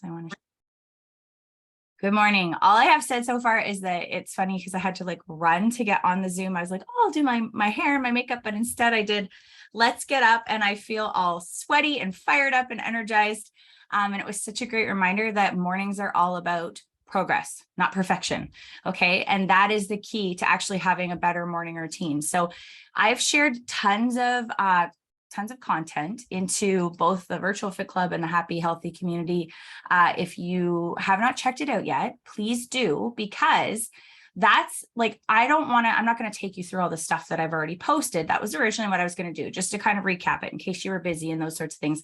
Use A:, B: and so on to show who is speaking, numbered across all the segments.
A: So I want to. Good morning. All I have said so far is that it's funny because I had to like run to get on the Zoom. I was like, oh, I'll do my hair and my makeup, but instead I did let's get up, and I feel all sweaty and fired up and energized. And it was such a great reminder that mornings are all about progress, not perfection. Okay. And that is the key to actually having a better morning routine. So I've shared tons of content into both the Virtual Fit Club and the Happy Healthy community. If you have not checked it out yet, please do, because that's like, I'm not going to take you through all the stuff that I've already posted. That was originally what I was going to do, just to kind of recap it in case you were busy and those sorts of things.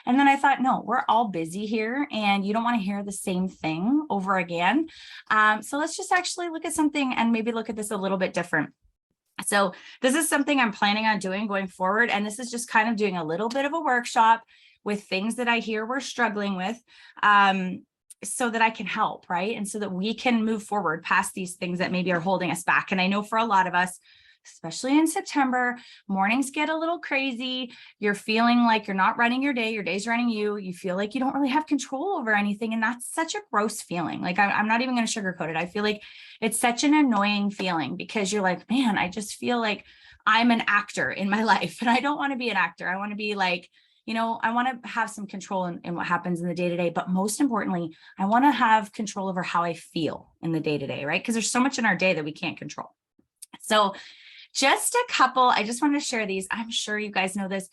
A: And then I thought, no, we're all busy here and you don't want to hear the same thing over again. So let's just actually look at something and maybe look at this a little bit different. So this is something I'm planning on doing going forward. And this is just kind of doing a little bit of a workshop with things that I hear we're struggling with, so that I can help, right? And so that we can move forward past these things that maybe are holding us back. And I know for a lot of us, especially in September, mornings get a little crazy. You're feeling like you're not running your day, your day's running you. You feel like you don't really have control over anything. And that's such a gross feeling. Like I'm not even going to sugarcoat it. I feel like it's such an annoying feeling because you're like, man, I just feel like I'm an actor in my life and I don't want to be an actor. I want to be like, I want to have some control in what happens in the day-to-day, but most importantly, I want to have control over how I feel in the day-to-day, right? Because there's so much in our day that we can't control. So just a couple, I just wanted to share these. I'm sure you guys know this,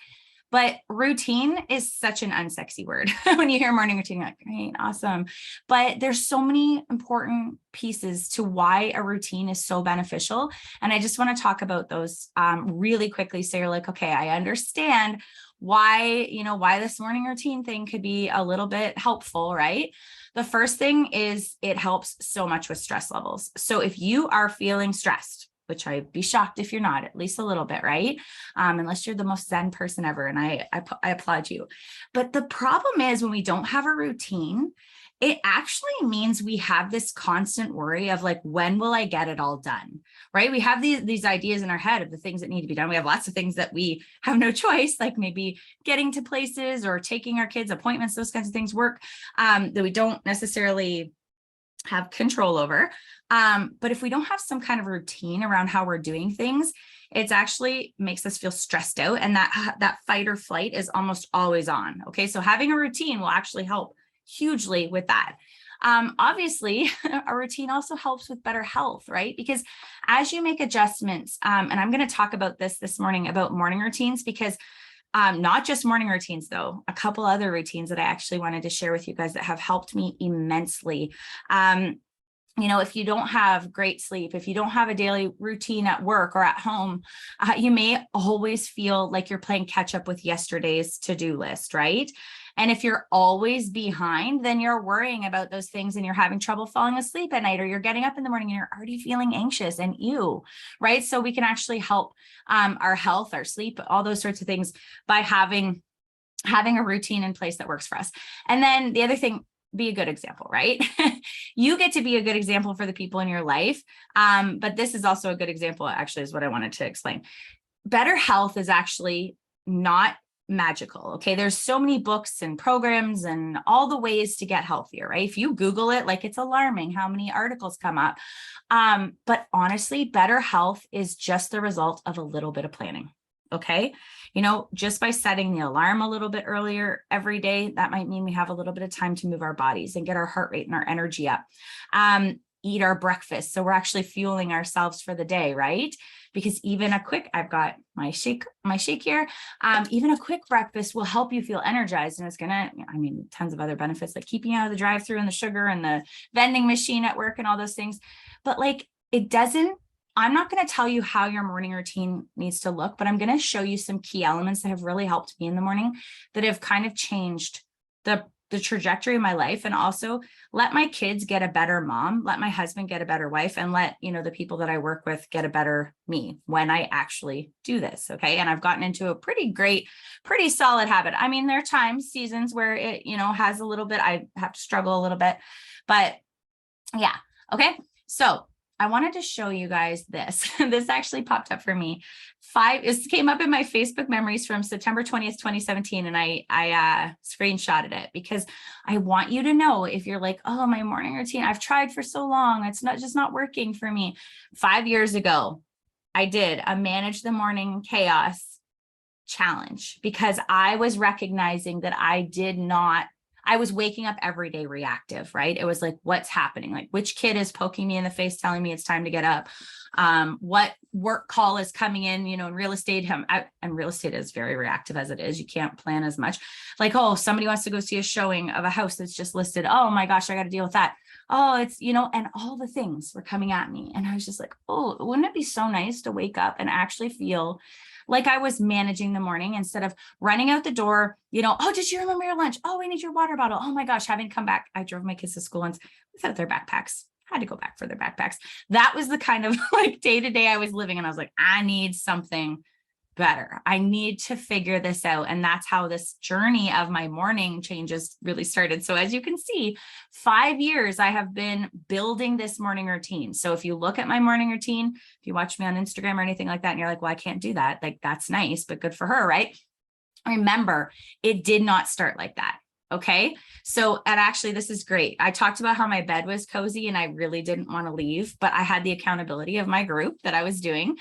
A: but routine is such an unsexy word. When you hear morning routine, you're like, great, awesome. But there's so many important pieces to why a routine is so beneficial. And I just want to talk about those really quickly. So you're like, okay, I understand why this morning routine thing could be a little bit helpful, right? The first thing is it helps so much with stress levels. So if you are feeling stressed, which I'd be shocked if you're not, at least a little bit, right? Unless you're the most Zen person ever, and I applaud you. But the problem is when we don't have a routine, it actually means we have this constant worry of like, when will I get it all done, right? We have these ideas in our head of the things that need to be done. We have lots of things that we have no choice, like maybe getting to places or taking our kids' appointments, those kinds of things work that we don't necessarily have control over. But if we don't have some kind of routine around how we're doing things, it actually makes us feel stressed out. And that fight or flight is almost always on. Okay. So having a routine will actually help hugely with that. Obviously, a routine also helps with better health, right? Because as you make adjustments, and I'm going to talk about this morning about morning routines, because not just morning routines, though, a couple other routines that I actually wanted to share with you guys that have helped me immensely. If you don't have great sleep, if you don't have a daily routine at work or at home, you may always feel like you're playing catch up with yesterday's to-do list, right? And if you're always behind, then you're worrying about those things and you're having trouble falling asleep at night, or you're getting up in the morning and you're already feeling anxious and right? So we can actually help our health, our sleep, all those sorts of things by having a routine in place that works for us. And then the other thing, be a good example, right? You get to be a good example for the people in your life. But this is also a good example, actually, is what I wanted to explain. Better health is actually not magical. Okay. There's so many books and programs and all the ways to get healthier, right? If you Google it, like, it's alarming how many articles come up. But honestly, better health is just the result of a little bit of planning. Okay. Just by setting the alarm a little bit earlier every day, that might mean we have a little bit of time to move our bodies and get our heart rate and our energy up. Eat our breakfast, so we're actually fueling ourselves for the day, right? Because even I've got my shake here. Even a quick breakfast will help you feel energized, and it's gonna, tons of other benefits, like keeping out of the drive-through and the sugar and the vending machine at work and all those things. But like, I'm not going to tell you how your morning routine needs to look, but I'm going to show you some key elements that have really helped me in the morning, that have kind of changed the trajectory of my life, and also let my kids get a better mom, let my husband get a better wife, and let, the people that I work with get a better me when I actually do this. Okay. And I've gotten into a pretty solid habit. There are times, seasons where it, has a little bit, I have to struggle a little bit, but yeah. Okay. So I wanted to show you guys this. This actually popped up for me. This came up in my Facebook memories from September 20th, 2017. And I screenshotted it because I want you to know, if you're like, oh, my morning routine, I've tried for so long, it's not working for me. 5 years ago, I did a manage the morning chaos challenge because I was recognizing that I was waking up every day reactive, right? It was like, what's happening? Like, which kid is poking me in the face, telling me it's time to get up? What work call is coming in, in real estate? And real estate is very reactive as it is. You can't plan as much. Like, oh, somebody wants to go see a showing of a house that's just listed. Oh my gosh, I got to deal with that. Oh, it's, and all the things were coming at me. And I was just like, oh, wouldn't it be so nice to wake up and actually feel like I was managing the morning instead of running out the door, oh, did you remember your lunch? Oh, we need your water bottle. Oh my gosh, having to come back. I drove my kids to school once without their backpacks. I had to go back for their backpacks. That was the kind of like day-to-day I was living. And I was like, I need something better. I need to figure this out. And that's how this journey of my morning changes really started. So as you can see, 5 years I have been building this morning routine. So if you look at my morning routine, if you watch me on Instagram or anything like that, and you're like, well, I can't do that. Like, that's nice, but good for her, right? Remember, it did not start like that. Okay. So, and actually, this is great. I talked about how my bed was cozy and I really didn't want to leave, but I had the accountability of my group that I was doing.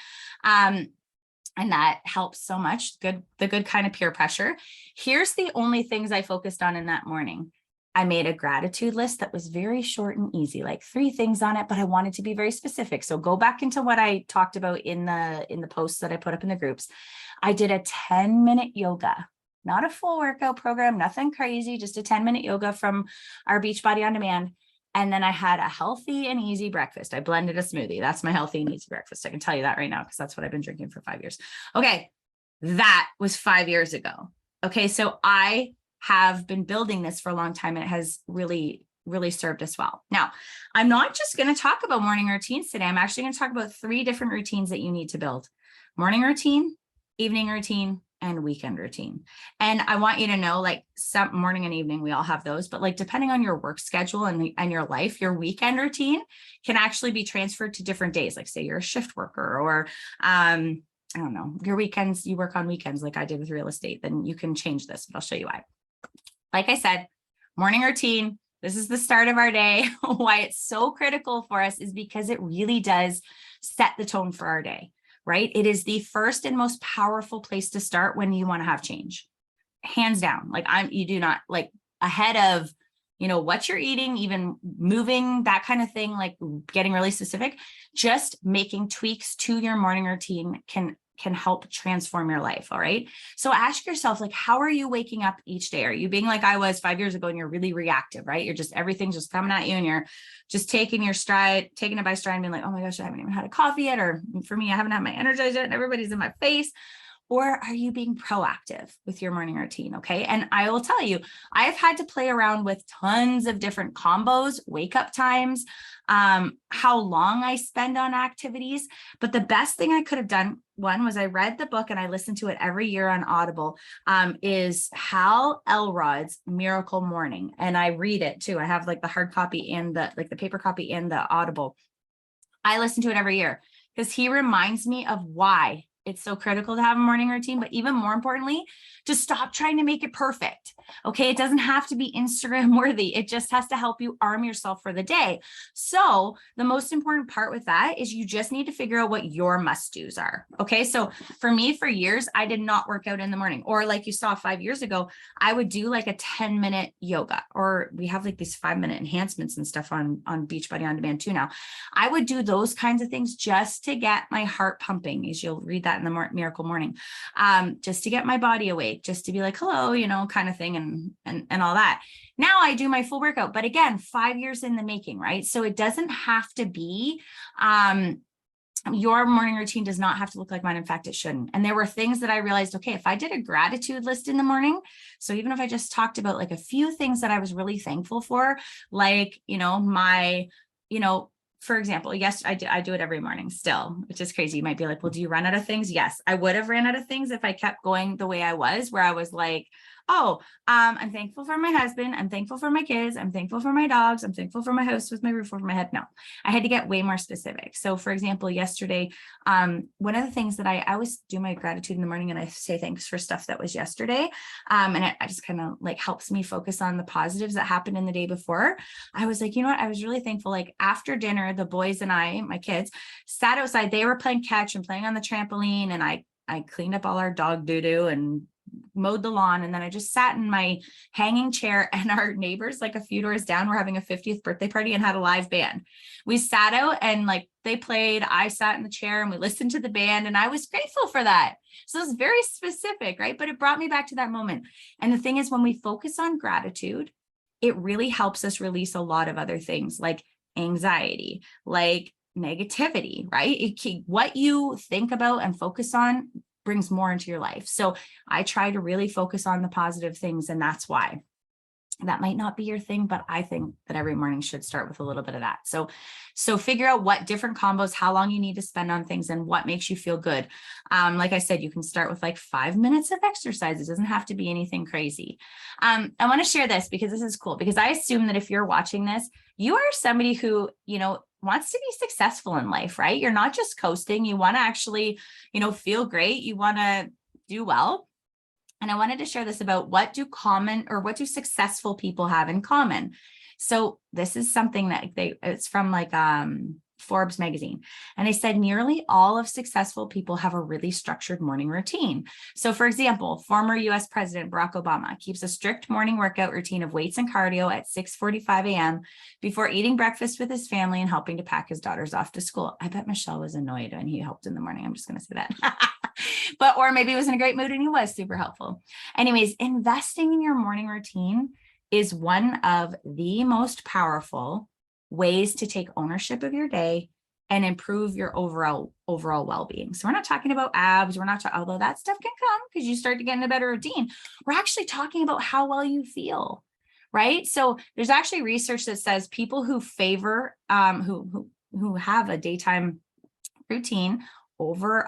A: And that helps so much. The good kind of peer pressure. Here's the only things I focused on in that morning. I made a gratitude list that was very short and easy, like 3 things on it, but I wanted to be very specific. So go back into what I talked about in the posts that I put up in the groups. I did a 10-minute yoga, not a full workout program, nothing crazy, just a 10-minute yoga from our Beachbody On Demand. And then I had a healthy and easy breakfast. I blended a smoothie. That's my healthy and easy breakfast. I can tell you that right now because that's what I've been drinking for 5 years. Okay, that was 5 years ago. Okay, so I have been building this for a long time and it has really, really served us well. Now, I'm not just going to talk about morning routines today. I'm actually going to talk about 3 different routines that you need to build: morning routine, evening routine, and weekend routine. And I want you to know, like, some morning and evening, we all have those, but like, depending on your work schedule and your life, your weekend routine can actually be transferred to different days. Like, say you're a shift worker, or I don't know, your weekends, you work on weekends like I did with real estate, then you can change this, but I'll show you why. Like I said, morning routine, this is the start of our day. Why it's so critical for us is because it really does set the tone for our day. Right? It is the first and most powerful place to start when you want to have change. Hands down. Like, you do not, like, ahead of, what you're eating, even moving, that kind of thing, like getting really specific, just making tweaks to your morning routine can help transform your life. All right. So ask yourself, like, how are you waking up each day? Are you being like I was 5 years ago and you're really reactive, right? You're just, everything's just coming at you and you're just taking it by stride and being like, oh my gosh, I haven't even had a coffee yet. Or for me, I haven't had my Energizer yet and everybody's in my face. Or are you being proactive with your morning routine? Okay. And I will tell you, I've had to play around with tons of different combos, wake up times, how long I spend on activities. But the best thing I could have done, one, was I read the book and I listen to it every year on Audible, is Hal Elrod's Miracle Morning. And I read it too. I have like the hard copy and the paper copy and the Audible. I listen to it every year because he reminds me of why it's so critical to have a morning routine, but even more importantly, to stop trying to make it perfect. Okay. It doesn't have to be Instagram worthy. It just has to help you arm yourself for the day. So the most important part with that is you just need to figure out what your must-dos are. Okay. So for me, for years, I did not work out in the morning, or like you saw 5 years ago, I would do like a 10-minute yoga, or we have like these 5-minute enhancements and stuff on Beachbody On Demand too now. I would do those kinds of things just to get my heart pumping, as you'll read that in the Miracle Morning, just to get my body awake, just to be like, hello, kind of thing, and all that. Now I do my full workout, but again, 5 years in the making, right? So it doesn't have to be, your morning routine does not have to look like mine. In fact, it shouldn't. And there were things that I realized, okay, if I did a gratitude list in the morning, so even if I just talked about like a few things that I was really thankful for, like, for example, yes, I do it every morning still, which is crazy. You might be like, well, do you run out of things? Yes, I would have ran out of things if I kept going the way I was, where I was like, oh, I'm thankful for my husband. I'm thankful for my kids. I'm thankful for my dogs. I'm thankful for my house with my roof over my head. No, I had to get way more specific. So for example, yesterday, one of the things that I always do my gratitude in the morning and I say thanks for stuff that was yesterday. And it just kind of like helps me focus on the positives that happened in the day before. I was like, you know what? I was really thankful. Like after dinner, the boys and I, my kids, sat outside. They were playing catch and playing on the trampoline, and I cleaned up all our dog doo-doo and mowed the lawn. And then I just sat in my hanging chair, and our neighbors, like a few doors down, were having a 50th birthday party and had a live band. We sat out and like they played, I sat in the chair and we listened to the band, and I was grateful for that. So it's very specific, right? But it brought me back to that moment. And the thing is, when we focus on gratitude, it really helps us release a lot of other things like anxiety, like negativity, right? What you think about and focus on brings more into your life. So I try to really focus on the positive things, and that's why. That might not be your thing, but I think that every morning should start with a little bit of that. So figure out what different combos, how long you need to spend on things, and what makes you feel good. Like I said, you can start with like 5 minutes of exercise. It doesn't have to be anything crazy. I want to share this because this is cool, because I assume that if you're watching this, you are somebody who, wants to be successful in life, right? You're not just coasting. You want to actually, feel great. You want to do well. And I wanted to share this about what do successful people have in common? So this is something that it's from like Forbes magazine. And they said nearly all of successful people have a really structured morning routine. So for example, former US President Barack Obama keeps a strict morning workout routine of weights and cardio at 6:45 a.m. before eating breakfast with his family and helping to pack his daughters off to school. I bet Michelle was annoyed when he helped in the morning. I'm just going to say that. Or maybe he was in a great mood and he was super helpful. Anyways, investing in your morning routine is one of the most powerful ways to take ownership of your day and improve your overall well-being. So we're not talking about abs. We're not talking, although that stuff can come because you start to get in a better routine. We're actually talking about how well you feel, right? So there's actually research that says people who favor, who have a daytime routine over,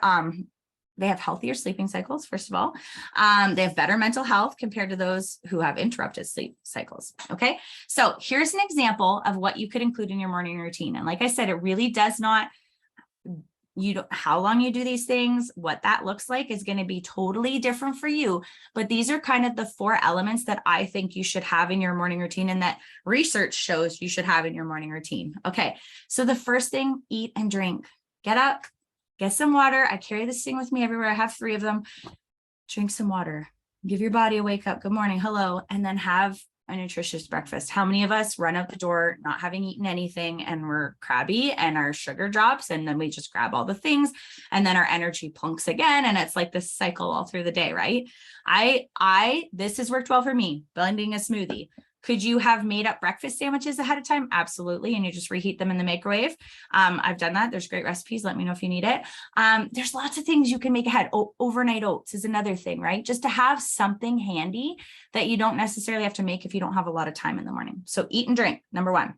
A: they have healthier sleeping cycles, first of all. They have better mental health compared to those who have interrupted sleep cycles. Okay. So here's an example of what you could include in your morning routine. And like I said, it really does not, how long you do these things, what that looks like is going to be totally different for you. But these are kind of the 4 elements that I think you should have in your morning routine and that research shows you should have in your morning routine. Okay. So the first thing, eat and drink. Get up, get some water. I carry this thing with me everywhere. I have 3 of them. Drink some water. Give your body a wake up. Good morning. Hello. And then have a nutritious breakfast. How many of us run out the door not having eaten anything and we're crabby and our sugar drops and then we just grab all the things and then our energy plunks again. And it's like this cycle all through the day, right? This has worked well for me, blending a smoothie. Could you have made up breakfast sandwiches ahead of time? Absolutely. And you just reheat them in the microwave. I've done that. There's great recipes. Let me know if you need it. There's lots of things you can make ahead. Overnight oats is another thing, right? Just to have something handy that you don't necessarily have to make if you don't have a lot of time in the morning. So eat and drink, number 1.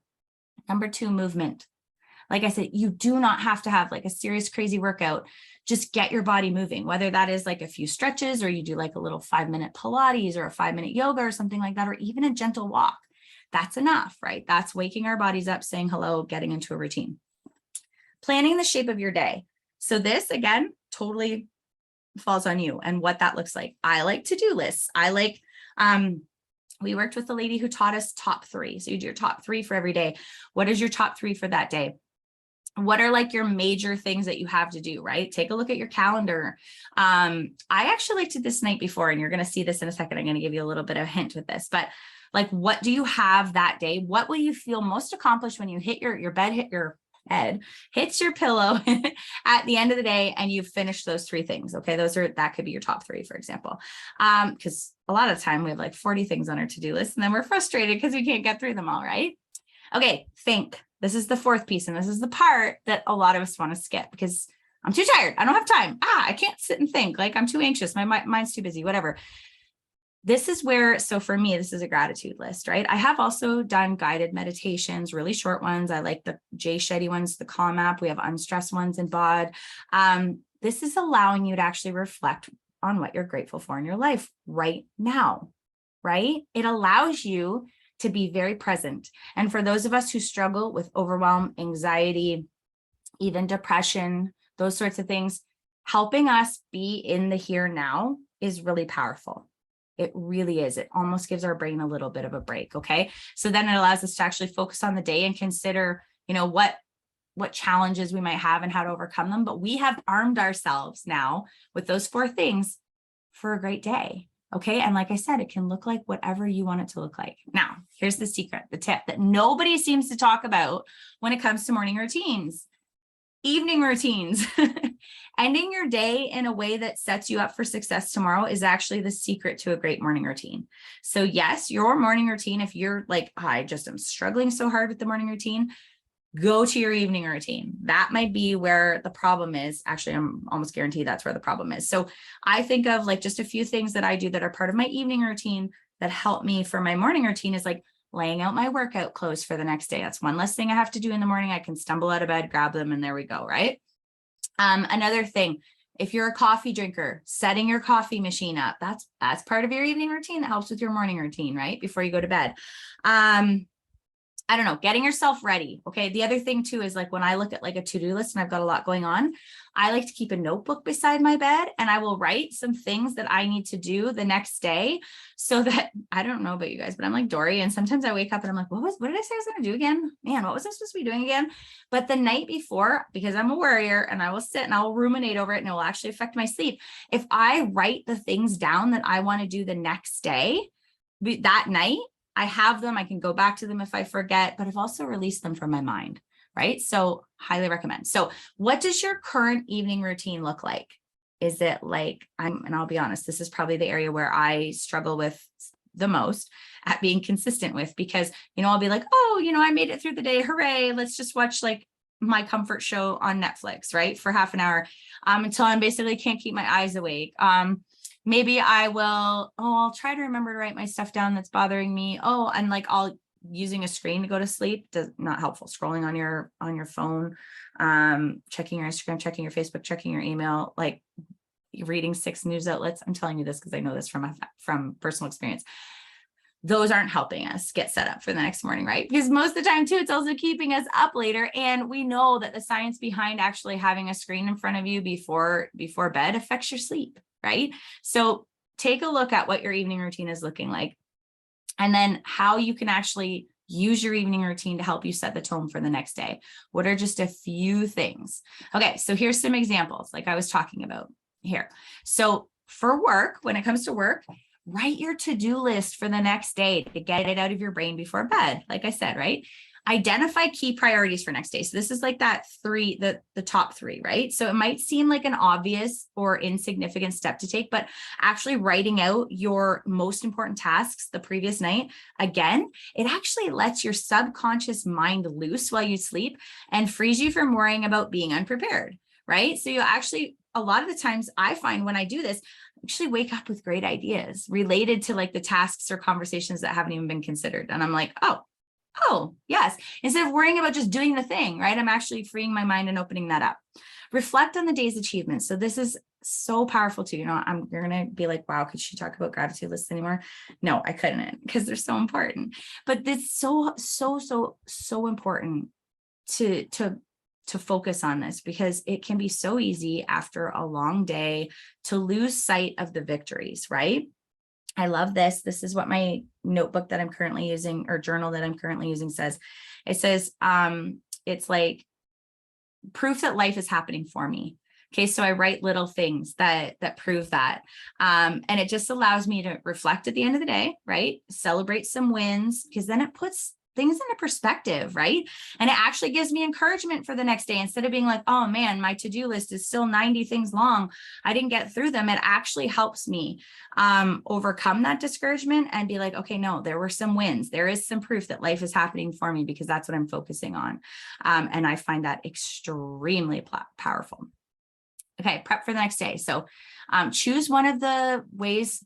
A: Number 2, movement. Like I said, you do not have to have like a serious, crazy workout. Just get your body moving, whether that is like a few stretches or you do like a little 5-minute Pilates or a 5-minute yoga or something like that, or even a gentle walk. That's enough, right? That's waking our bodies up, saying hello, getting into a routine. Planning the shape of your day. So this, again, totally falls on you and what that looks like. I like to-do lists. We worked with a lady who taught us top 3. So you do your top 3 for every day. What is your top 3 for that day? What are like your major things that you have to do, right? Take a look at your calendar. I actually liked it this night before, and you're going to see this in a second. I'm going to give you a little bit of a hint with this, but like, what do you have that day? What will you feel most accomplished when you hit your bed, your head hits your pillow at the end of the day and you've finished those 3 things? Okay. That could be your top 3, for example. Because a lot of the time we have like 40 things on our to-do list and then we're frustrated because we can't get through them all, right? Okay. Think. This is the 4th piece. And this is the part that a lot of us want to skip because I'm too tired. I don't have time. I can't sit and think. Like I'm too anxious. My mind's too busy, whatever. This is where, so for me, this is a gratitude list, right? I have also done guided meditations, really short ones. I like the Jay Shetty ones, the Calm app. We have unstressed ones in BOD. This is allowing you to actually reflect on what you're grateful for in your life right now. right? It allows you to be very present. And for those of us who struggle with overwhelm, anxiety, even depression, those sorts of things, helping us be in the here now is really powerful. It really is. It almost gives our brain a little bit of a break. Okay. So then it allows us to actually focus on the day and consider, what challenges we might have and how to overcome them. But we have armed ourselves now with those 4 things for a great day. Okay. And like I said, it can look like whatever you want it to look like. Now, here's the secret, the tip that nobody seems to talk about when it comes to morning routines. Evening routines. Ending your day in a way that sets you up for success tomorrow is actually the secret to a great morning routine. So yes, your morning routine, if you're like, I just am struggling so hard with the morning routine, go to your evening routine. That might be where the problem is. Actually, I'm almost guaranteed that's where the problem is. So I think of like just a few things that I do that are part of my evening routine that help me for my morning routine is like laying out my workout clothes for the next day. That's one less thing I have to do in the morning. I can stumble out of bed, grab them, and there we go, right? Another thing, if you're a coffee drinker, setting your coffee machine up, that's part of your evening routine. That helps with your morning routine, right? Before you go to bed. I don't know, getting yourself ready. Okay. The other thing too is like when I look at like a to-do list and I've got a lot going on, I like to keep a notebook beside my bed and I will write some things that I need to do the next day so that I don't know about you guys, but I'm like Dory. And sometimes I wake up and I'm like, what did I say I was going to do again? Man, what was I supposed to be doing again? But the night before, because I'm a warrior and I will sit and I will ruminate over it and it will actually affect my sleep. If I write the things down that I want to do the next day, that night, I have them, I can go back to them if I forget, but I've also released them from my mind, right? So highly recommend. So what does your current evening routine look like? Is it like, and I'll be honest, this is probably the area where I struggle with the most at being consistent with, because, I'll be like, oh, I made it through the day. Hooray. Let's just watch like my comfort show on Netflix, right? For half an hour, until I basically can't keep my eyes awake. Maybe I'll try to remember to write my stuff down that's bothering me. Oh, and like using a screen to go to sleep does not helpful. Scrolling on your phone, checking your Instagram, checking your Facebook, checking your email, like reading 6 news outlets. I'm telling you this because I know this from personal experience. Those aren't helping us get set up for the next morning, right? Because most of the time too, it's also keeping us up later. And we know that the science behind actually having a screen in front of you before bed affects your sleep. Right? So take a look at what your evening routine is looking like, and then how you can actually use your evening routine to help you set the tone for the next day. What are just a few things? Okay, so here's some examples like I was talking about here. So for work, when it comes to work, write your to-do list for the next day to get it out of your brain before bed. Like I said, right? Identify key priorities for next day. So this is like that the top 3, right? So it might seem like an obvious or insignificant step to take, but actually writing out your most important tasks the previous night, again, it actually lets your subconscious mind loose while you sleep and frees you from worrying about being unprepared, right? So you actually, a lot of the times I find when I do this, actually wake up with great ideas related to like the tasks or conversations that haven't even been considered. And I'm like, oh, yes. Instead of worrying about just doing the thing, right? I'm actually freeing my mind and opening that up. Reflect on the day's achievements. So this is so powerful too. You're going to be like, wow, could she talk about gratitude lists anymore? No, I couldn't, because they're so important. But it's so important to focus on this, because it can be so easy after a long day to lose sight of the victories, right? I love this. This is what my notebook that I'm currently using, or journal that I'm currently using, says. It says, it's like proof that life is happening for me. Okay. So I write little things that prove that. And it just allows me to reflect at the end of the day, right? Celebrate some wins, because then it puts things into perspective, right? And it actually gives me encouragement for the next day. Instead of being like, oh man, my to-do list is still 90 things long, I didn't get through them. It actually helps me overcome that discouragement and be like, okay, no, there were some wins. There is some proof that life is happening for me, because that's what I'm focusing on. And I find that extremely powerful. Okay, prep for the next day. So choose one of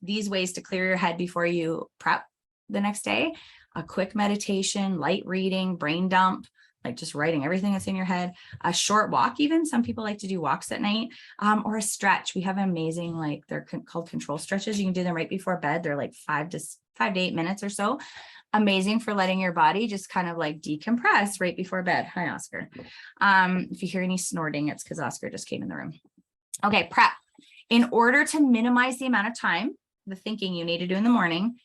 A: these ways to clear your head before you prep the next day. A quick meditation, light reading, brain dump, like just writing everything that's in your head, a short walk. Even some people like to do walks at night, or a stretch. We have amazing, like they're called control stretches. You can do them right before bed. They're like 5 to 8 minutes or so. Amazing for letting your body just kind of like decompress right before bed. Hi, Oscar. If you hear any snorting, it's because Oscar just came in the room. Okay, prep. In order to minimize the amount of time, the thinking you need to do in the morning,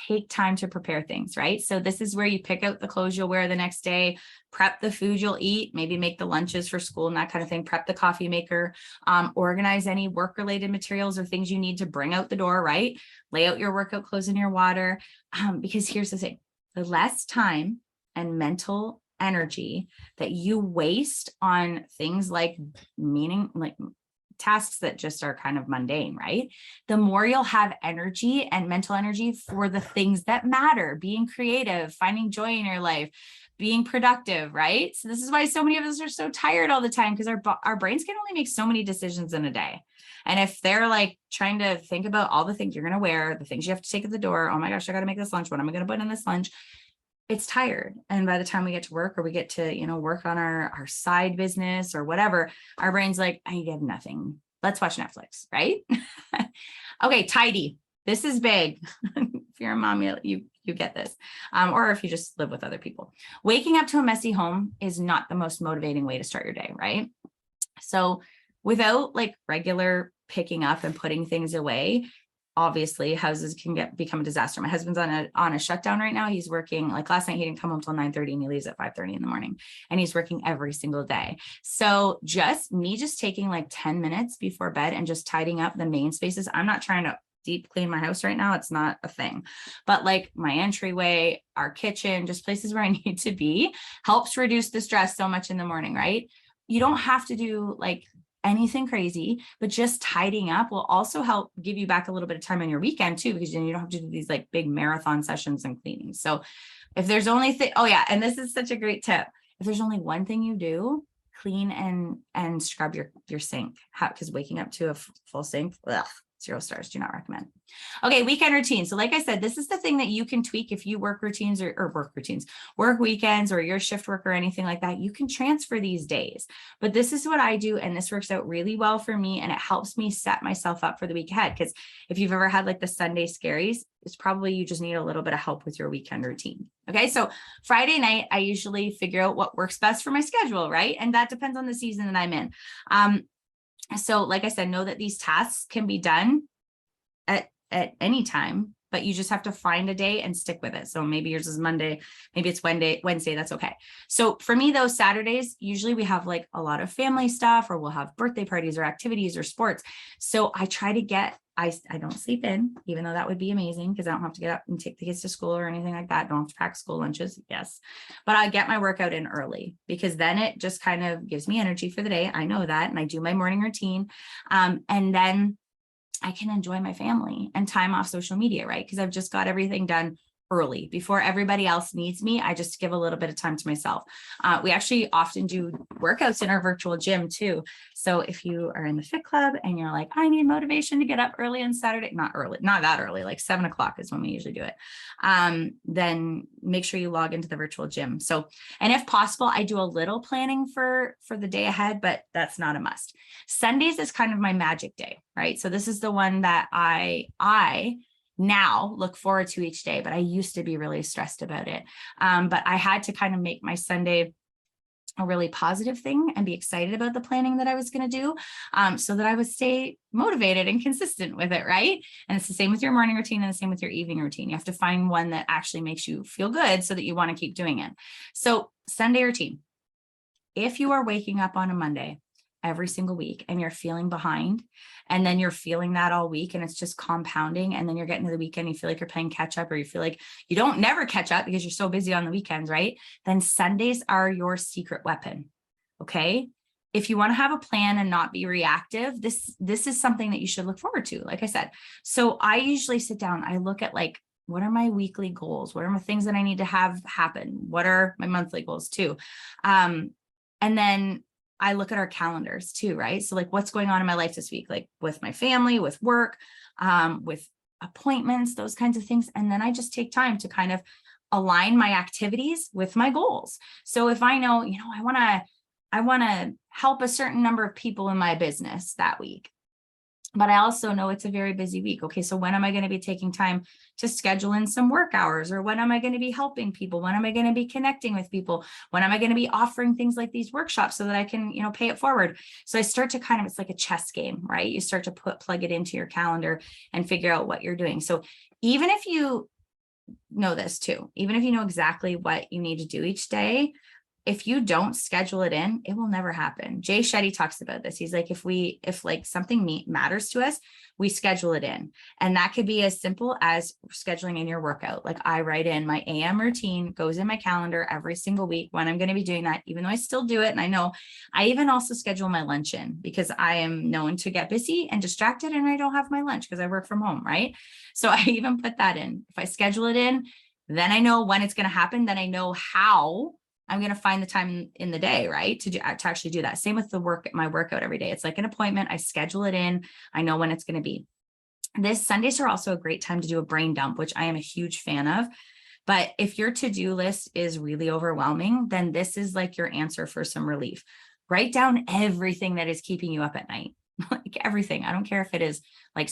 A: take time to prepare things, right? So this is where you pick out the clothes you'll wear the next day, prep the food you'll eat, maybe make the lunches for school and that kind of thing, prep the coffee maker, organize any work-related materials or things you need to bring out the door, right? Lay out your workout clothes in your water. Because here's the thing, the less time and mental energy that you waste on things like tasks that just are kind of mundane, right? The more you'll have energy and mental energy for the things that matter, being creative, finding joy in your life, being productive, right? So this is why so many of us are so tired all the time, because our brains can only make so many decisions in a day. And if they're like trying to think about all the things you're going to wear, the things you have to take at the door, oh my gosh, I got to make this lunch. What am I going to put in this lunch? It's tired. And by the time we get to work or we get to, work on our side business or whatever, our brain's like, I have nothing. Let's watch Netflix, right? Okay, tidy. This is big. If you're a mom, you get this. Or if you just live with other people. Waking up to a messy home is not the most motivating way to start your day, right? So without like regular picking up and putting things away, obviously houses can become a disaster. My husband's on a shutdown right now. He's working, like last night, he didn't come home till 9:30 and he leaves at 5:30 in the morning, and he's working every single day. So just taking like 10 minutes before bed and just tidying up the main spaces. I'm not trying to deep clean my house right now. It's not a thing, but like my entryway, our kitchen, just places where I need to be, helps reduce the stress so much in the morning, right? You don't have to do like anything crazy, but just tidying up will also help give you back a little bit of time on your weekend too, because then you don't have to do these like big marathon sessions and cleaning. So if there's only oh yeah, and this is such a great tip. If there's only one thing you do, clean and scrub your sink, because waking up to a full sink, 0 stars, do not recommend. Okay, weekend routine. So like I said, this is the thing that you can tweak if you work routines or work weekends, or your shift work or anything like that. You can transfer these days, but this is what I do. And this works out really well for me. And it helps me set myself up for the week ahead. Because if you've ever had like the Sunday scaries, it's probably you just need a little bit of help with your weekend routine. Okay, so Friday night, I usually figure out what works best for my schedule, right? And that depends on the season that I'm in. So like I said, know that these tasks can be done at any time, but you just have to find a day and stick with it. So maybe yours is Monday, maybe it's Wednesday, that's okay. So for me, those Saturdays, usually we have like a lot of family stuff, or we'll have birthday parties or activities or sports. So I try to I don't sleep in, even though that would be amazing, because I don't have to get up and take the kids to school or anything like that. Don't have to pack school lunches. Yes. But I get my workout in early, because then it just kind of gives me energy for the day. I know that. And I do my morning routine. And then I can enjoy my family and time off social media, right? Because I've just got everything done early before everybody else needs me. I just give a little bit of time to myself. We actually often do workouts in our virtual gym too. So if you are in the Fit Club and you're like, I need motivation to get up early on Saturday, not that early, like 7 o'clock is when we usually do it. Then make sure you log into the virtual gym. So, and if possible, I do a little planning for the day ahead, but that's not a must. Sundays is kind of my magic day, right? So this is the one that I now look forward to each day, but I used to be really stressed about it. But I had to kind of make my Sunday a really positive thing and be excited about the planning that I was going to do, so that I would stay motivated and consistent with it, right? And it's the same with your morning routine and the same with your evening routine. You have to find one that actually makes you feel good so that you want to keep doing it. So Sunday routine. If you are waking up on a Monday every single week and you're feeling behind, and then you're feeling that all week and it's just compounding, and then you're getting to the weekend, you feel like you're playing catch up, or you feel like you don't never catch up because you're so busy on the weekends, right? Then Sundays are your secret weapon. Okay. If you want to have a plan and not be reactive, this is something that you should look forward to. Like I said, so I usually sit down, I look at like, what are my weekly goals? What are my things that I need to have happen? What are my monthly goals too? And then I look at our calendars too, right? So like what's going on in my life this week, like with my family, with work, with appointments, those kinds of things. And then I just take time to kind of align my activities with my goals. So if I know, I want to help a certain number of people in my business that week, but I also know it's a very busy week. Okay, so when am I going to be taking time to schedule in some work hours? Or when am I going to be helping people? When am I going to be connecting with people? When am I going to be offering things like these workshops so that I can, pay it forward? So I start to kind of, it's like a chess game, right? You start to plug it into your calendar and figure out what you're doing. So even if you know this too, even if you know exactly what you need to do each day, if you don't schedule it in, it will never happen. Jay Shetty talks about this. He's like, if like something matters to us, we schedule it in. And that could be as simple as scheduling in your workout. Like I write in my AM routine, goes in my calendar every single week when I'm going to be doing that, even though I still do it. And I know I even also schedule my lunch in because I am known to get busy and distracted and I don't have my lunch because I work from home, right? So I even put that in. If I schedule it in, then I know when it's going to happen. Then I know how I'm going to find the time in the day, right? To actually do that. Same with my workout every day. It's like an appointment. I schedule it in. I know when it's going to be. Sundays are also a great time to do a brain dump, which I am a huge fan of. But if your to-do list is really overwhelming, then this is like your answer for some relief. Write down everything that is keeping you up at night, like everything. I don't care if it is like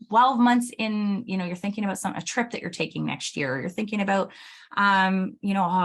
A: 12 months in, you're thinking about a trip that you're taking next year. Or you're thinking about, oh,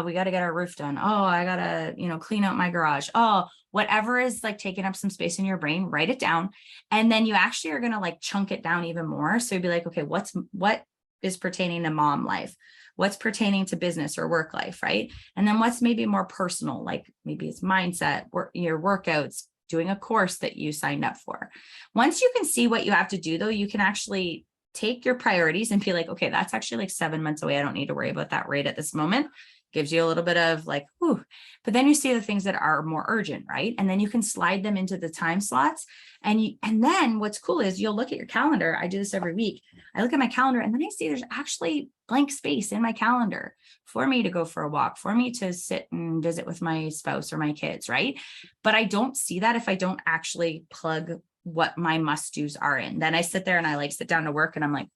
A: we got to get our roof done. Oh, I got to, clean out my garage. Oh, whatever is like taking up some space in your brain, write it down. And then you actually are going to like chunk it down even more. So you'd be like, okay, what is pertaining to mom life? What's pertaining to business or work life, right? And then what's maybe more personal, like maybe it's mindset, your workouts, doing a course that you signed up for. Once you can see what you have to do, though, you can actually take your priorities and be like, okay, that's actually like 7 months away. I don't need to worry about that right at this moment. Gives you a little bit of like, whew. But then you see the things that are more urgent, right? And then you can slide them into the time slots. And then what's cool is you'll look at your calendar. I do this every week. I look at my calendar and then I see there's actually blank space in my calendar for me to go for a walk, for me to sit and visit with my spouse or my kids, right? But I don't see that if I don't actually plug what my must-dos are in. Then I sit there and I like sit down to work and I'm like,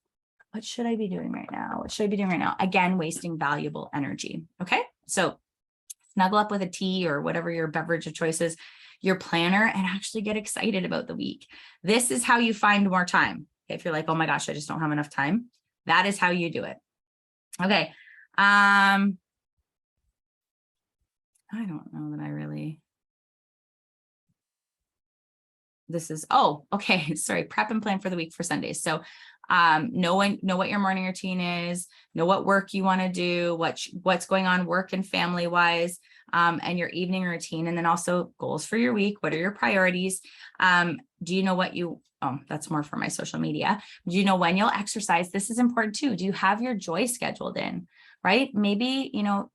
A: what should I be doing right now? What should I be doing right now? Again, wasting valuable energy. Okay. So snuggle up with a tea or whatever your beverage of choice is, your planner, and actually get excited about the week. This is how you find more time. If you're like, oh my gosh, I just don't have enough time. That is how you do it. Okay. I don't know that I really, okay. Sorry. Prep and plan for the week for Sundays. So know what your morning routine is, know what work you want to do, what's going on work and family wise, and your evening routine. And then also goals for your week. What are your priorities? Do you know what that's more for my social media. Do you know when you'll exercise? This is important too. Do you have your joy scheduled in, right? Maybe,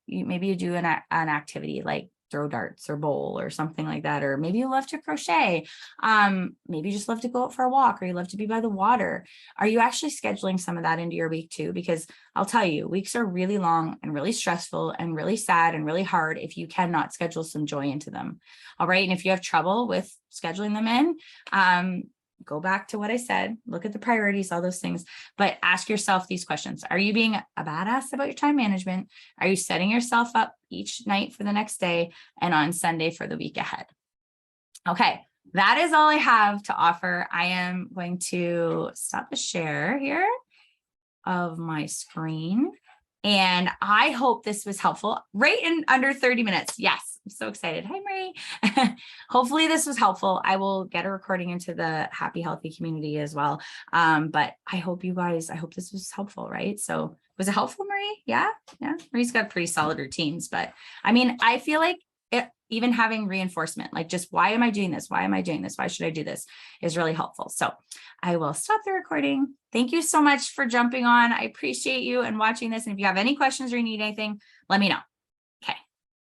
A: maybe you do an activity like throw darts or bowl or something like that. Or maybe you love to crochet. Maybe you just love to go out for a walk or you love to be by the water. Are you actually scheduling some of that into your week too? Because I'll tell you, weeks are really long and really stressful and really sad and really hard if you cannot schedule some joy into them. All right. And if you have trouble with scheduling them in, go back to what I said, look at the priorities, all those things, but ask yourself these questions. Are you being a badass about your time management? Are you setting yourself up each night for the next day and on Sunday for the week ahead? Okay, that is all I have to offer. I am going to stop the share here of my screen. And I hope this was helpful. Right in under 30 minutes. Yes, I'm so excited. Hi, Marie. Hopefully this was helpful. I will get a recording into the Happy Healthy community as well. But I hope this was helpful, right? So was it helpful, Marie? Yeah. Marie's got pretty solid routines, but I mean, I feel like even having reinforcement, like just why am I doing this? Why am I doing this? Why should I do this is really helpful. So I will stop the recording. Thank you so much for jumping on. I appreciate you and watching this. And if you have any questions or you need anything, let me know.